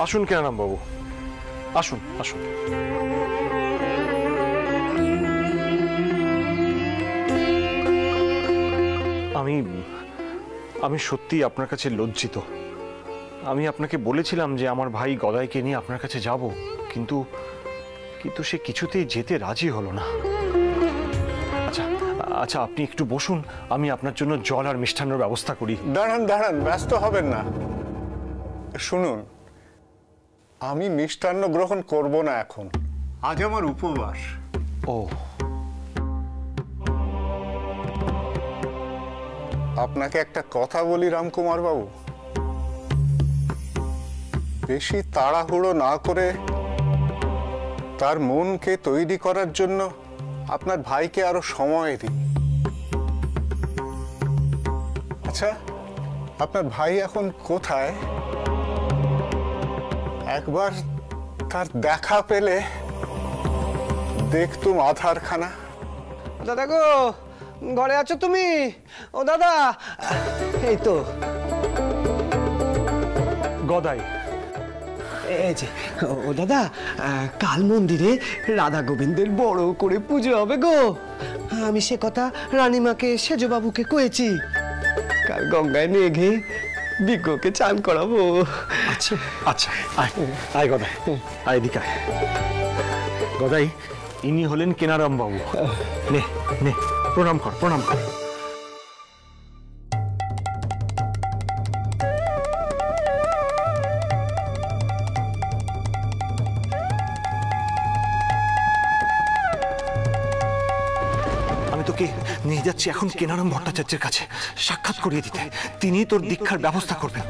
আসুন কেনারাম বাবু, আসুন আসুন। আমি সত্যি আপনার কাছে লজ্জিত। আমি আপনাকে বলেছিলাম যে আমার ভাই গদাইকে নিয়ে আপনার কাছে যাব, কিন্তু কিন্তু সে কিছুতেই যেতে রাজি হলো না। আচ্ছা আচ্ছা, আপনি একটু বসুন, আমি আপনার জন্য জল আর মিষ্টান্নের ব্যবস্থা করি। দাঁড়ান দাঁড়ান, ব্যস্ত হবেন না। শুনুন, আমি মিষ্টান্ন গ্রহণ করব না এখন, আজ আমার উপবাস। ও, আপনাকে একটা কথা বলি রামকুমার বাবু, বেশি তাড়াহুড়ো না করে তার মনকে তৈরি করার জন্য আপনার ভাইকে আরো সময় দিন। আচ্ছা, আপনার ভাই এখন কোথায়? একবার তার দেখা পেলে দেখতুম আধারখানা। দাদা গো, ঘরে আছো তুমি? ও দাদা, এই তো গদাই। এই যে, ও দাদা, কাল মন্দিরে রাধা গোবিন্দের বড় করে পুজো হবে গো। আমি সে কথা রানীমাকে সেজবাবুকে কয়েছি। কাল গঙ্গায় নিয়ে গিয়ে বিজ্ঞকে চান করাবো। আচ্ছা আচ্ছা, আয় আয় গদাই, আয় এদিকে আয়। গদাই, ইনি হলেন কেনারাম বাবু। নে নে, প্রণাম কর, প্রণাম কর। আমি তোকে নিয়ে যাচ্ছি এখন কেনারাম ভট্টাচার্যের কাছে সাক্ষাৎ করিয়ে দিতে। তিনি তোর দীক্ষার ব্যবস্থা করবেন।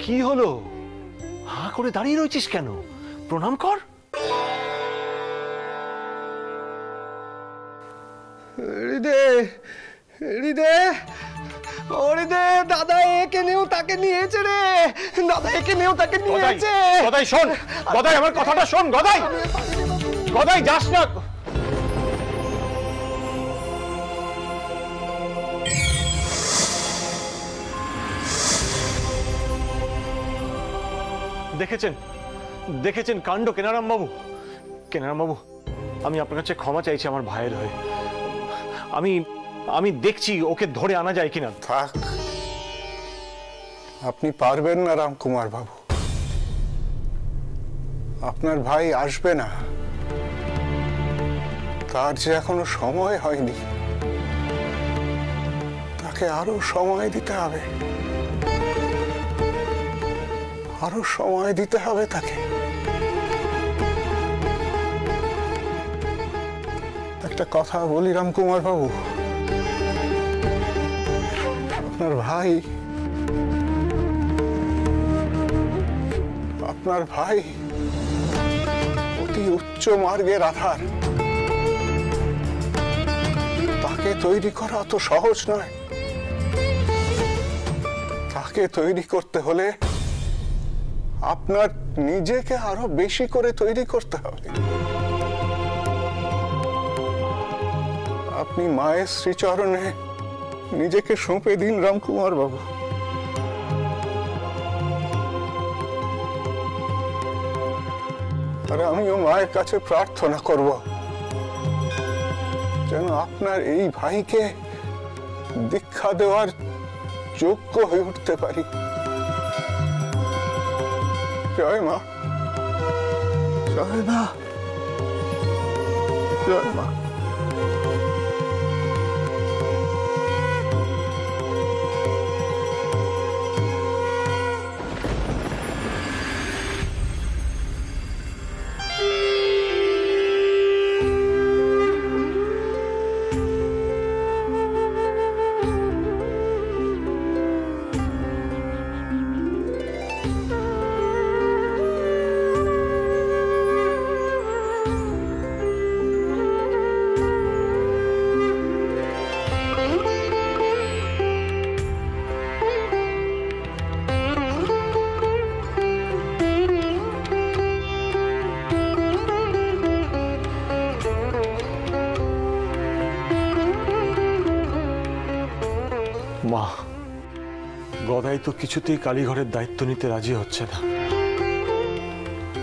কি হলো? হাঁ করে দাঁড়িয়ে রয়েছিস কেন? প্রণাম কর। হৃদয়, হৃদয়, ও হৃদয়, দাদা একে নেও তাকে নিয়েছে রে। দাদা একে নেও তাকে নিয়েছে। গদাই শোন, গদাই আমার কথাটা শোন। গদাই, গদাই যাস না। দেখেছেন, দেখেছেন কাণ্ড কেনারাম বাবু। কেনারাম বাবু, আমি আপনার কাছে ক্ষমা চাইছি আমার ভাইয়ের হয়ে। আমি দেখছি ওকে ধরে আনা যায় কিনা। থাক, আপনি পারবেন না রামকুমার বাবু। আপনার ভাই আসবে না, তার যে এখনো সময় হয়নি। তাকে আরো সময় দিতে হবে, আরো সময় দিতে হবে তাকে। একটা কথা বলি রামকুমার বাবু, আপনার ভাই অতি উচ্চ মার্গের আধার। তাকে তৈরি করা অত সহজ নয়। তাকে তৈরি করতে হলে আপনার নিজেকে আরো বেশি করে তৈরি করতে হবে। আপনি মায়ের শ্রীচরণে নিজেকে সঁপে দিন রামকুমার বাবু। আর আমিও মায়ের কাছে প্রার্থনা করব যেন আপনার এই ভাইকে দীক্ষা দেওয়ার যোগ্য হয়ে উঠতে পারি। জয় মা, জয় মা, জয় মা। গদাই তো কিছুতেই কালীঘরের দায়িত্ব নিতে রাজি হচ্ছে না।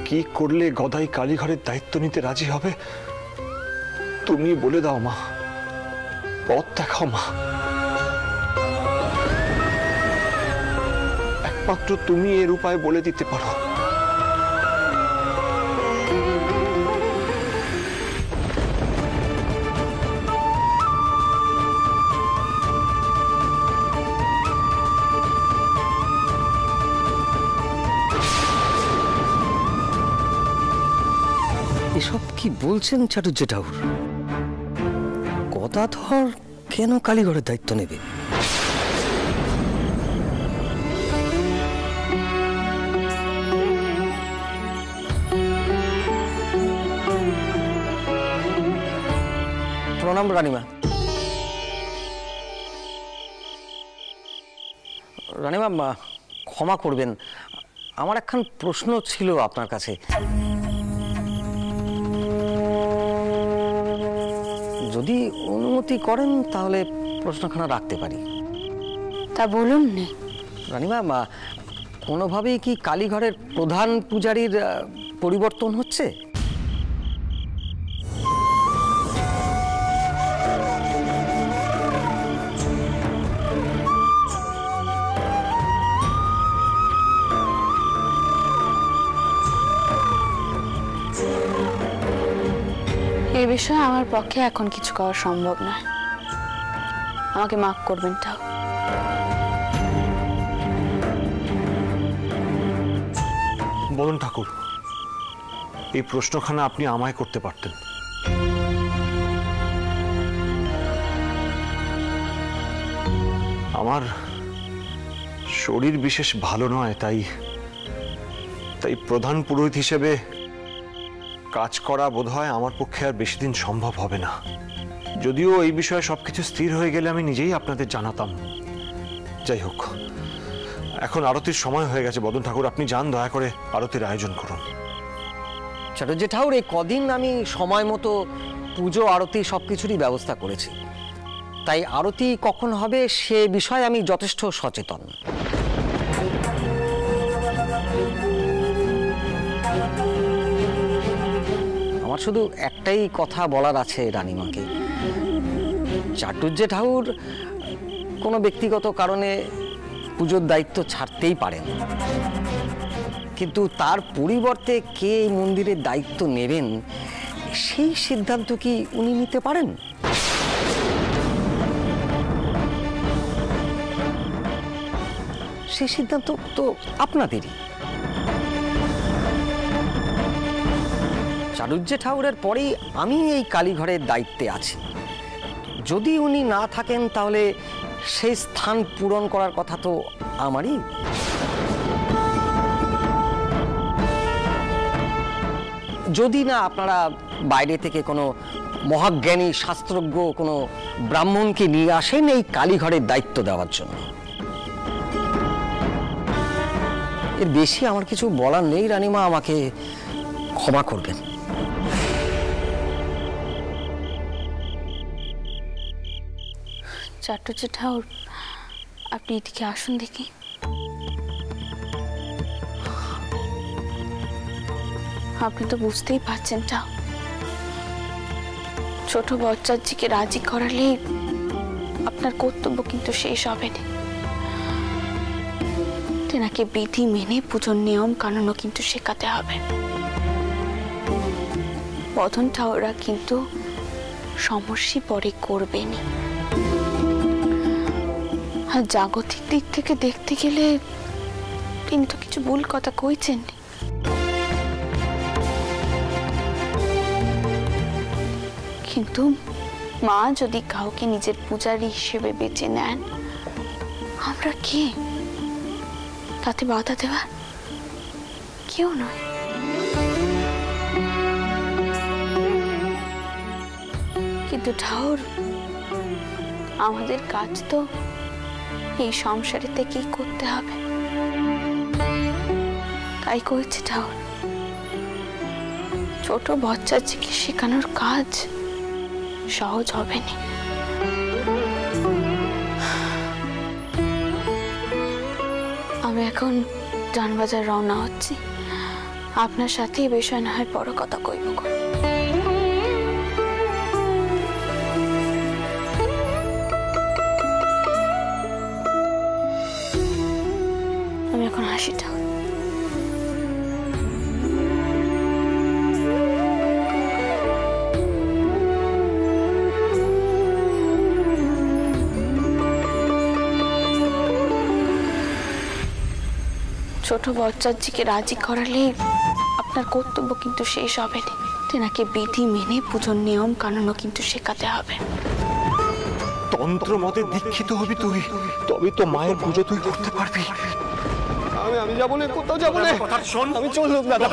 কি করলে গদাই কালীঘরের দায়িত্ব নিতে রাজি হবে তুমি বলে দাও মা, পথ দেখাও মা। একমাত্র তুমি এর উপায় বলে দিতে পারো। এসব কি বলছেন চাটুর্যে ঠাকুর? গদাধর কেন কালীঘরের দায়িত্ব নেবে? প্রণাম রানীমা। রানীমা, ক্ষমা করবেন, আমার একখান প্রশ্ন ছিল আপনার কাছে। যদি অনুমতি করেন তাহলে প্রশ্নখানা রাখতে পারি। তা বলুন না। রানীমা, কোনোভাবেই কি কালীঘরের প্রধান পূজারীর পরিবর্তন হচ্ছে? এই বিষয়ে আমার পক্ষে এখন কিছু করা সম্ভব নয়। আমাকে মাফ করবেন ঠাকুর। বলুন ঠাকুর, এই প্রশ্নখানা আপনি আমায় করতে পারতেন। আমার শরীর বিশেষ ভালো নয়, তাই প্রধান পুরোহিত হিসেবে কাজ করা বোধহয় আমার পক্ষে আর বেশি দিন সম্ভব হবে না। যদিও এই বিষয়ে সবকিছু স্থির হয়ে গেলে আমি নিজেই আপনাদের জানাতাম। যাই হোক, এখন আরতির সময় হয়ে গেছে। বদন ঠাকুর, আপনি যান, দয়া করে আরতির আয়োজন করুন। চাটুর্যে ঠাকুর, এই কদিন আমি সময় মতো পুজো আরতি সবকিছুরই ব্যবস্থা করেছি, তাই আরতি কখন হবে সে বিষয়ে আমি যথেষ্ট সচেতন। আমার শুধু একটাই কথা বলার আছে রানীমাকে। চাটুর্যে ঠাকুর কোনো ব্যক্তিগত কারণে পুজোর দায়িত্ব ছাড়তেই পারেন, কিন্তু তার পরিবর্তে কে এই মন্দিরের দায়িত্ব নেবেন সেই সিদ্ধান্ত কি উনি নিতে পারেন? সেই সিদ্ধান্ত তো আপনাদেরই। চাটুর্যে ঠাকুরের পরেই আমি এই কালীঘরের দায়িত্বে আছি। যদি উনি না থাকেন তাহলে সেই স্থান পূরণ করার কথা তো আমারই। যদি না আপনারা বাইরে থেকে কোনো মহাজ্ঞানী শাস্ত্রজ্ঞ কোনো ব্রাহ্মণকে নিয়ে আসেন এই কালীঘরের দায়িত্ব দেওয়ার জন্য। এর বেশি আমার কিছু বলার নেই রানীমা, আমাকে ক্ষমা করবেন। চাটুর্যে ঠাকুর, আপনি এদিকে আসুন দেখি। আপনি তো বুঝতেই পারছেন ঠাকুর, ছোট বচ্চাজিকে রাজি করালে আপনার কর্তব্য কিন্তু শেষ হবে না। তেনাকে বিধি মেনে পুজোর নিয়ম কানুনও কিন্তু শেখাতে হবে। বদন ঠাকুররা কিন্তু সমস্যা পরে করবেনি। আর জাগতিক দিক থেকে দেখতে গেলে তিনি তো কিছু ভুল কথা কইছেন। কিন্তু মা যদি কাউকে নিজের পূজারী হিসেবে বেছে নেন, আমরা কে তাতে বাধা দেওয়ার? কেউ নয়। কিন্তু ঠাকুর, আমাদের কাজ তো এই সংসারে থেকেই করতে হবে। তাই কইছে ঠাকুর, ছোট বাচ্চাকে শেখানোর কাজ সহজ হবে না। আমি এখন জানবাজার রওনা হচ্ছি। আপনার সাথে এই বিষয় না হয় বড় কথা কইব। আমি এখন হাসিটা ছোট বচ্চাজিকে রাজি করালে আপনার কর্তব্য কিন্তু শেষ হবে না। তেনাকে বিধি মেনে পুজোর নিয়ম কানুনও কিন্তু শেখাতে হবে। তন্ত্র মতে দীক্ষিত হবি তুই, তবে তো মায়ের পুজো তুই করতে পারবি। আমি যাবো না, কোথাও যাবো না। আমি চললুম দাদা,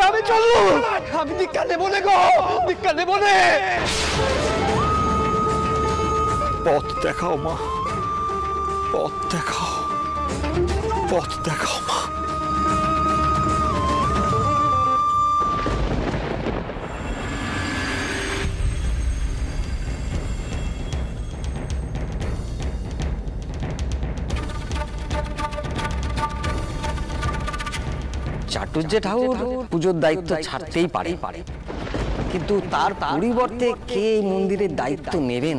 আমি চললুম। আমি দীক্ষা নেবো না গো, দীক্ষা নেবো না। পথ দেখাও মা, পথ দেখাও, পথ দেখাও মা। চাটুর্যে ঠাকুর পুজোর দায়িত্ব ছাড়তেই পারে, কিন্তু তার পরিবর্তে কে এই মন্দিরের দায়িত্ব নেবেন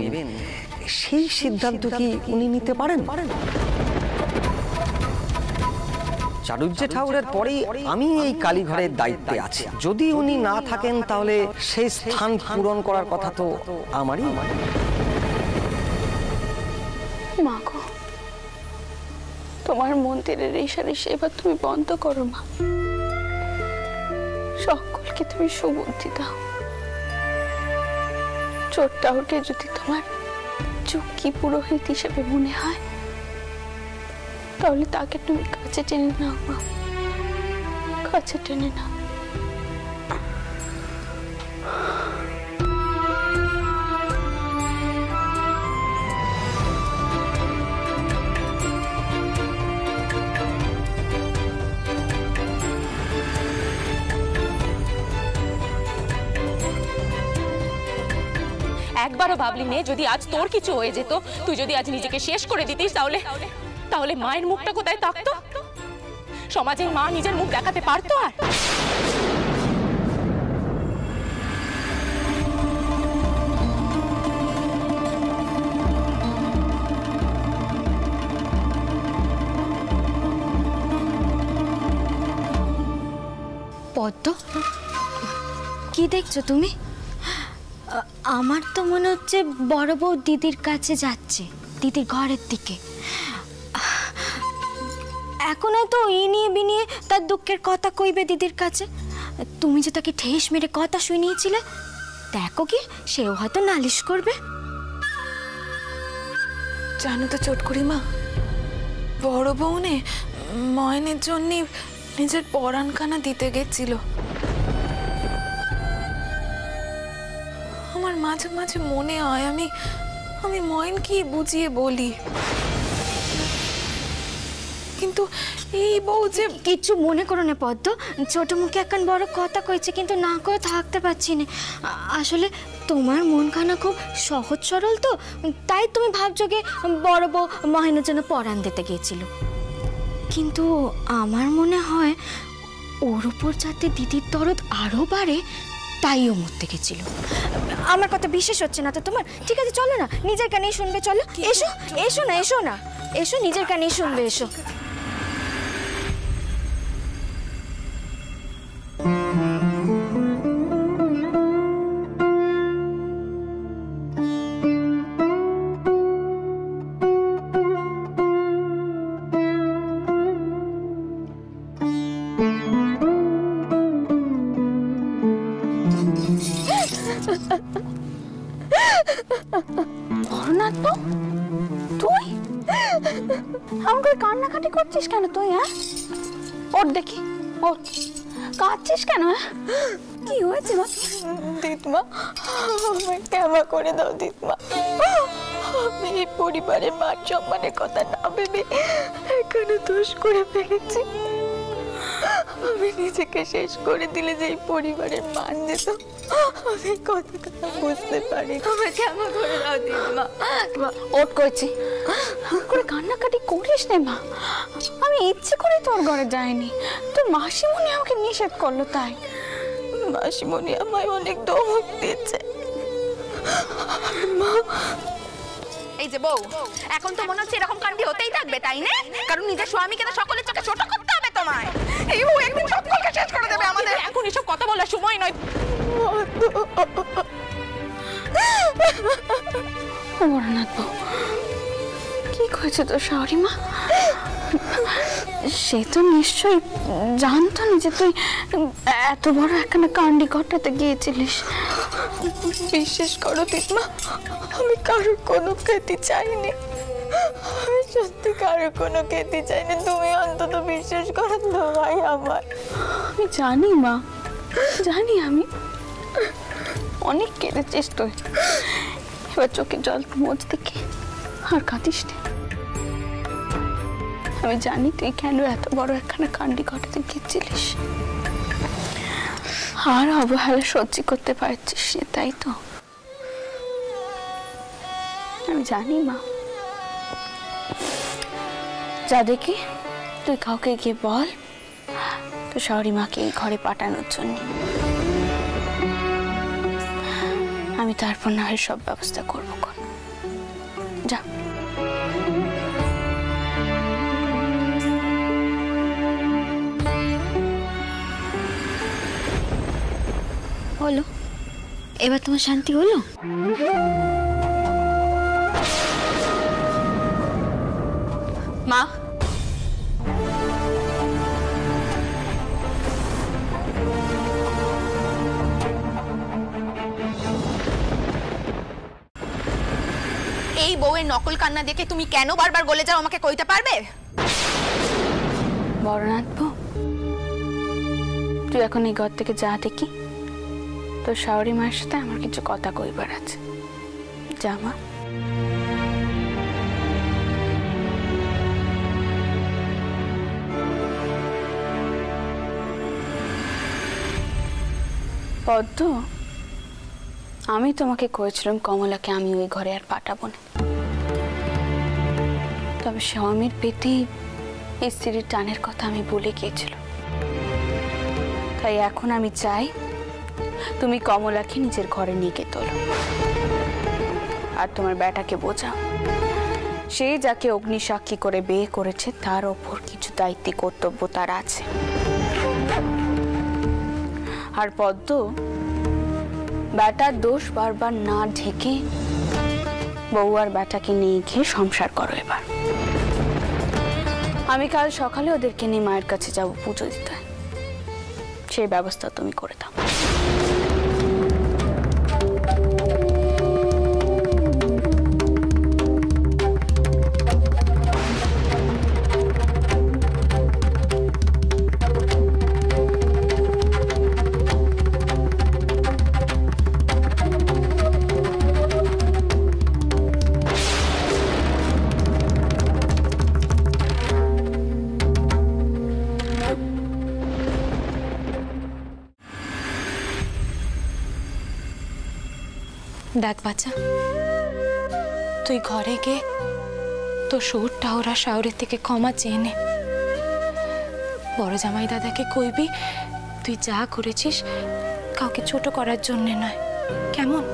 সেই সিদ্ধান্ত কি উনি নিতে পারেন? চাটুর্যে ঠাকুরের পরেই আমি এই কালীঘরের দায়িত্বে আছি। যদি উনি না থাকেন তাহলে সেই স্থান পূরণ করার কথা তো আমারই। মা গো, তোমার মন্দিরের এই সারি সেবা তুমি বন্ধ করো মা। সকলকে তুমি সুবুদ্ধি দাও। চোরটাকে যদি তোমার চুক্তি পুরোহিত হিসেবে মনে হয় তাহলে তাকে তুমি কাছে টেনে নাও মা, কাছে টেনে নাও। একবারও ভাবলি নে যদি আজ তোর কিছু হয়ে যেত, তুই যদি আজ নিজেকে শেষ করে দিতিস, তাহলে তাহলে মায়ের মুখটা কোথায় থাকতো? সমাজের মা নিজের মুখ দেখাতে পারতো? আর পদ্ম, কি দেখছো তুমি? আমার তো মনে হচ্ছে বড় বউ দিদির কাছে যাচ্ছে, দিদির ঘরের দিকে। এখন হয়তো এই নিয়ে বিনিয়ে তার দুঃখের কথা কইবে দিদির কাছে। তুমি যে তাকে ঠেস মেরে কথা শুনিয়েছিলে, দেখো কি সেও হয়তো নালিশ করবে। জানো তো চটকুড়িমা, বড় বউনে ময়নের জন্য নিজের পরাণখানা দিতে গেছিল। আমার মাঝে মাঝে মনে হয় আমি ময়নকে বুঝিয়ে বলি, কিন্তু এই বউ যে। কিছু মনে করো না পদ্ম, ছোট মুখে এখন বড় কথা কইছে, কিন্তু না করে থাকতে পারছি না। আসলে তোমার মনখানা খুব সহজ সরল তো, তাই তুমি ভাবছো যে বড় বউ মহেনের জন্য পরাণ দিতে গিয়েছিল। কিন্তু আমার মনে হয় ওর উপর যাতে দিদির দরদ আরো বাড়ে তাই ও মরতে গেছিল। আমার কথা বিশ্বাস হচ্ছে না তো তোমার? ঠিক আছে চলো না, নিজের কানেই শুনবে। চলো, এসো এসো না, এসো না, এসো, নিজের কানেই শুনবে, এসো। তুই আমাকে কান্নাকাটি করছিস কেন তুই? হ্যাঁ, ওর দেখি, ওর কাঁদছিস কেন? কি হয়েছে মা? দিতমা, আমায় ক্ষমা করে দাও দিতমা। আমি এই পরিবারের মান সম্মানের কথা না ভেবে এখানে দোষ করে ফেলেছি। আমি নিজেকে শেষ করে দিলে যে এই পরিবারের মান যেত, আমি কথাটা বুঝতে পারি। আমাকে ক্ষমা করে দাও দিদিমা। ওট করছি করে কান্নাকাটি করিস না মা। আমি ইচ্ছে করে তোর ঘরে যাইনি, তোর মাসিমণি আমাকে নিষেধ করলো তাই। মাসিমণি আমায় অনেক ধমক দিচ্ছে। মা, এই যে বউ, এখন তো মনে হচ্ছে এরকম কাণ্ডি হতেই থাকবে, তাই না? কারণ নিজের স্বামীকে তো সকলের চোখে ছোট করতে হবে তোমায়। এই বউ একদিন সকলকে শেষ করে দেবে আমাদের। এখন এসব কথা বলার সময় নয়। অমরনাথ বউ, কি করেছে তোর শাশুড়ি মা? সে তো নিশ্চয়ই জানতো না যে তুই এত বড় একখানা কাণ্ডি ঘটাতে গিয়েছিলিস। বিশ্বাস করো দিদিমা, আমি কারোর কোনো ক্ষতি চাইনি। আমি সত্যি কারোর কোনো ক্ষতি চাইনি। তুমি অন্তত বিশ্বাস করো তো ভাই আমার। আমি জানি মা, জানি। আমি অনেক কেঁদেছিস তুই। এবার চোখে জল মোচ দেখে আর কাঁদিস না। আমি জানি তুই কেন এত বড় একখানা কাণ্ডি ঘটাতে গিয়েছিলিস, আর অবহেলা সহ্য করতে পারছিস না, তাই তো? আমি জানি মা। যা দেখি তুই কাউকে গিয়ে বল তো শাশুড়ি মাকে এই ঘরে পাঠানোর জন্য। আমি তারপর না হয় সব ব্যবস্থা করবো। কোন যা। হলো, এবার তোমার শান্তি হলো? মা, এই বউয়ের নকল কান্না দেখে তুমি কেন বারবার গলে যাও আমাকে কইতে পারবে? বড়নাথ বউ, তুই এখন এই ঘর থেকে যা দেখি। তোর শাশুড়ি মায়ের সাথে আমার কিছু কথা কইবার আছে। যা মা। পদ্ম, আমি তোমাকে কয়েছিলাম কমলাকে আমি ওই ঘরে আর পাঠাবো না। তবে স্বামীর পেটেই স্ত্রীর টানের কথা আমি ভুলে গিয়েছিলাম। তাই এখন আমি চাই তুমি কমলাকে নিজের ঘরে নিয়ে গিয়ে তোলো, আর তোমার বেটাকে বোঝাও সে যাকে অগ্নিসাক্ষী করে বিয়ে করেছে তার ওপর কিছু দায়িত্ব কর্তব্য তার আছে। আর পদ্ম, বেটার দোষ বারবার না ঢেকে বউ আর বেটাকে নিয়ে গিয়ে সংসার করো এবার। আমি কাল সকালে ওদেরকে নিয়ে মায়ের কাছে যাব পুজো দিতে, সেই ব্যবস্থা তুমি করে দাও। দেখ বাচ্চা, তুই ঘরে গিয়ে তোর সুরটা ওরা শাওরের থেকে ক্ষমা চেয়ে নে। বড় জামাই দাদাকে কইবি তুই যা করেছিস কাউকে ছোট করার জন্যে নয়, কেমন?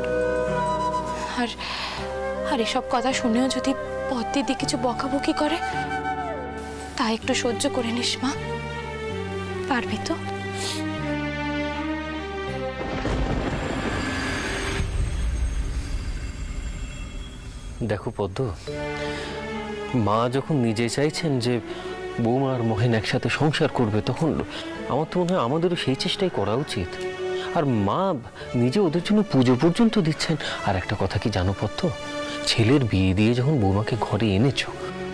আর আর এসব কথা শুনেও যদি পদ্মিদি কিছু বকাবকি করে তা একটু সহ্য করে নিস মা, পারবি তো? দেখো পদ্ম, মা যখন নিজে চাইছেন যে বৌমা আর মহেন একসাথে সংসার করবে, তখন আমার তো মনে হয় আমাদেরও সেই চেষ্টাই করা উচিত। আর মা নিজে ওদের জন্য পুজো পর্যন্ত দিচ্ছেন। আর একটা কথা কি জানো পদ্ম, ছেলের বিয়ে দিয়ে যখন বৌমাকে ঘরে এনেছো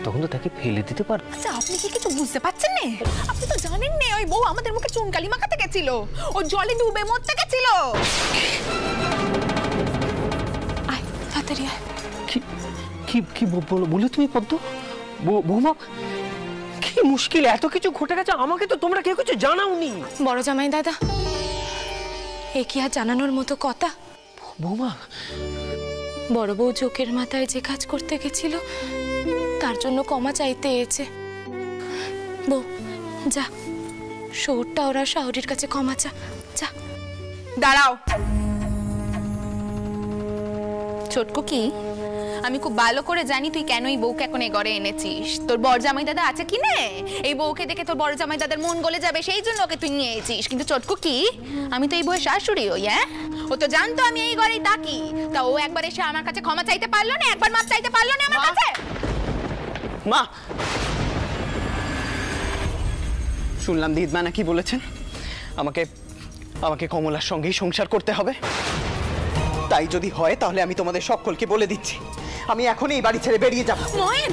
তখন তো তাকে ফেলে দিতে পার। আচ্ছা, আপনি কি কিছু বুঝতে পারছেন না? আপনি তো জানেন না ওই বউ আমাদের মুখে চুনকালি মাখাতে গেছিল, ও জলে ডুবে মরতে গেছিল। আয় তাড়াতাড়ি আয়। কি কি কি বলে তুমি পদ্ম? বৌমা কি কি মুশকিল, এত কিছু ঘটে গেছে, আমাকে তো তোমরা কেউ কিছু জানাওনি। বড় জামাই দাদা, এ কি আর জানানোর মতো কথা? বৌমা, বড় বউ চোখের মাথায় যে কাজ করতে গেছিল তার জন্য ক্ষমা চাইতে এসেছে। বউ যা, শহরটা ওরা শাহরির কাছে ক্ষমা চা, যা। দাঁড়াও ছোটকু, কি আমি খুব ভালো করে জানি তুই কেন এই বউকে এখন এ ঘরে এনেছিস। তোর বড় জামাই দাদা আছে কি নে, এই বউকে দেখে তোর বড় জামাই দাদার মন গলে যাবে, সেই জন্য ওকে তুই নিয়ে এসেছিস। কিন্তু ছোটকু, কি আমি তো এই বউয়ের শাশুড়ি হই, হ্যাঁ? ও তো জানতো আমি এই ঘরেই থাকি, তা ও একবার এসে আমার কাছে ক্ষমা চাইতে পারলো না, একবার মাপ চাইতে পারলো না আমার কাছে? মা, শুনলাম দিদমা নাকি বলেছেন আমাকে আমাকে কমলার সঙ্গেই সংসার করতে হবে। তাই যদি হয় তাহলে আমি তোমাদের সকলকে বলে দিচ্ছি, আমি এখনই এই বাড়ি ছেড়ে বেরিয়ে যাব। ময়েন,